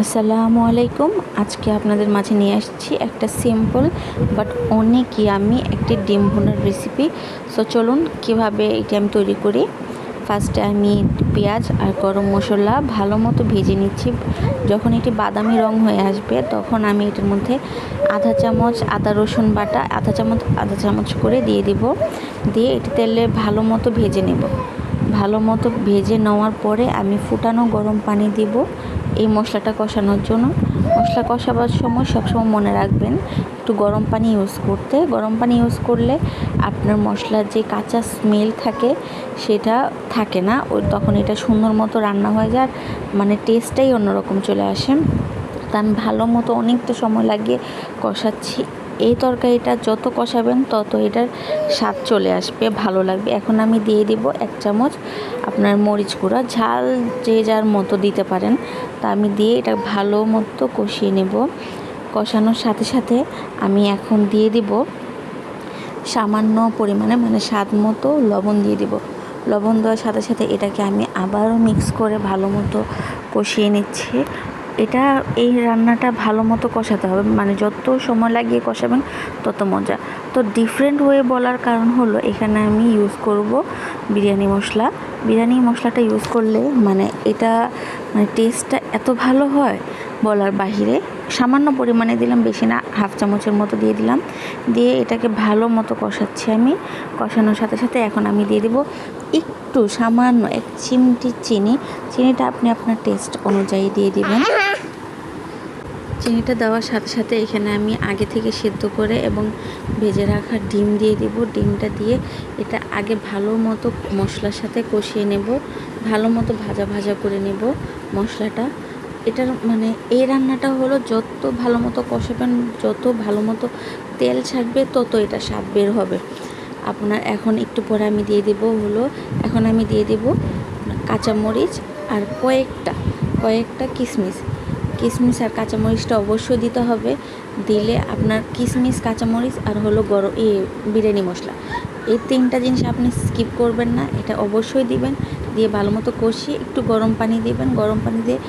আসসালামু আলাইকুম। আজকে আপনাদের মাঝে নিয়ে আসছি একটা সিম্পল বাট অনেক ইয়ামি একটি ডিম ভুনার রেসিপি। সো চলুন কিভাবে এটি আমি তৈরি করি। ফার্স্টে আমি পেঁয়াজ আর গরম মশলা ভালো মতো ভেজে নিচ্ছি। যখন এটি বাদামি রং হয়ে আসবে তখন আমি এটার মধ্যে আধা চামচ আদা রসুন বাটা আধা চামচ করে দিয়ে দিব। দিয়ে এটি তেলে ভালো মতো ভেজে নেব। ভালো মতো ভেজে নেওয়ার পরে আমি ফুটানো গরম পানি দিব এই মশলাটা কষানোর জন্য। মশলা কষাবার সময় সবসময় মনে রাখবেন একটু গরম পানি ইউজ করতে। গরম পানি ইউজ করলে আপনার মশলার যে কাঁচা স্মেল থাকে সেটা থাকে না, তখন এটা সুন্দর মতো রান্না হয়ে যায়, মানে টেস্টটাই অন্যরকম চলে আসে। তা আমি ভালো মতো অনেকটা সময় লাগিয়ে কষাচ্ছি। এই তরকারিটা যত কষাবেন তত এটার স্বাদ চলে আসবে, ভালো লাগবে। এখন আমি দিয়ে দিব 1 চামচ আপনার মরিচ গুঁড়া, ঝাল যে যার মতো দিতে পারেন। তা আমি দিয়ে এটা ভালো মতো কষিয়ে নেব। কষানোর সাথে সাথে আমি এখন দিয়ে দিব সামান্য পরিমাণে, মানে স্বাদ মতো লবণ দিয়ে দিব। লবণ দেওয়ার সাথে সাথে এটাকে আমি আবারও মিক্স করে ভালো মতো কষিয়ে নিচ্ছি। এই রান্নাটা ভালো মতো কষাতে হবে, মানে যত সময় লাগিয়ে কষাবেন তত মজা। তো ডিফারেন্ট ওয়ে বলার কারণ হলো এখানে আমি ইউজ করব বিরিয়ানি মশলা। বিরিয়ানি মশলাটা ইউজ করলে এটা টেস্টটা এত ভালো হয় বলার বাহিরে। সামান্য পরিমাণে দিলাম, বেশি না, হাফ চামচের মতো দিয়ে দিলাম। দিয়ে এটাকে ভালো মতো কষাচ্ছি আমি। কষানোর সাথে সাথে এখন আমি দিয়ে দেবো একটু সামান্য 1 চিমটি চিনি। চিনিটা আপনি আপনার টেস্ট অনুযায়ী দিয়ে দিবেন। চিনিটা দেওয়ার সাথে সাথে এখানে আমি আগে থেকে সেদ্ধ করে এবং ভেজে রাখা ডিম দিয়ে দেব। ডিমটা দিয়ে এটা আগে ভালো মতো মশলার সাথে কষিয়ে নেব, ভালো মতো ভাজা ভাজা করে নেব মশলাটা। এটার এই রান্নাটা হলো যত ভালো মতো কষাবেন, যত ভালো মতো তেল ছাড়বে তত এটা স্বাদ বের হবে আপনার। এখন একটু পরে আমি দিয়ে দেব এখন আমি দিয়ে দেব কাঁচামরিচ আর কয়েকটা কিশমিশ আর কাঁচামরিচটা অবশ্যই দিতে হবে। দিলে আপনার কিশমিশ, কাঁচামরিচ আর বিরিয়ানি মশলা, এই 3টা জিনিস আপনি স্কিপ করবেন না, এটা অবশ্যই দিবেন। দিয়ে ভালো মতো কষিয়ে একটু গরম পানি দিবেন। গরম পানি দিয়ে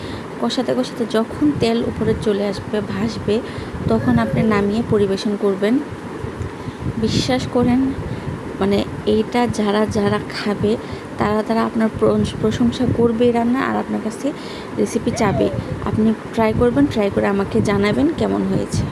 কষাতে কষাতে যখন তেল উপরে চলে আসবে, ভাসবে, তখন আপনি নামিয়ে পরিবেশন করবেন। বিশ্বাস করেন, এইটা যারা যারা খাবে তারা আপনার প্রশংসা করবে রান্না, আর আপনার কাছে রেসিপি চাবে। আপনি ট্রাই করবেন, ট্রাই করে আমাকে জানাবেন কেমন হয়েছে।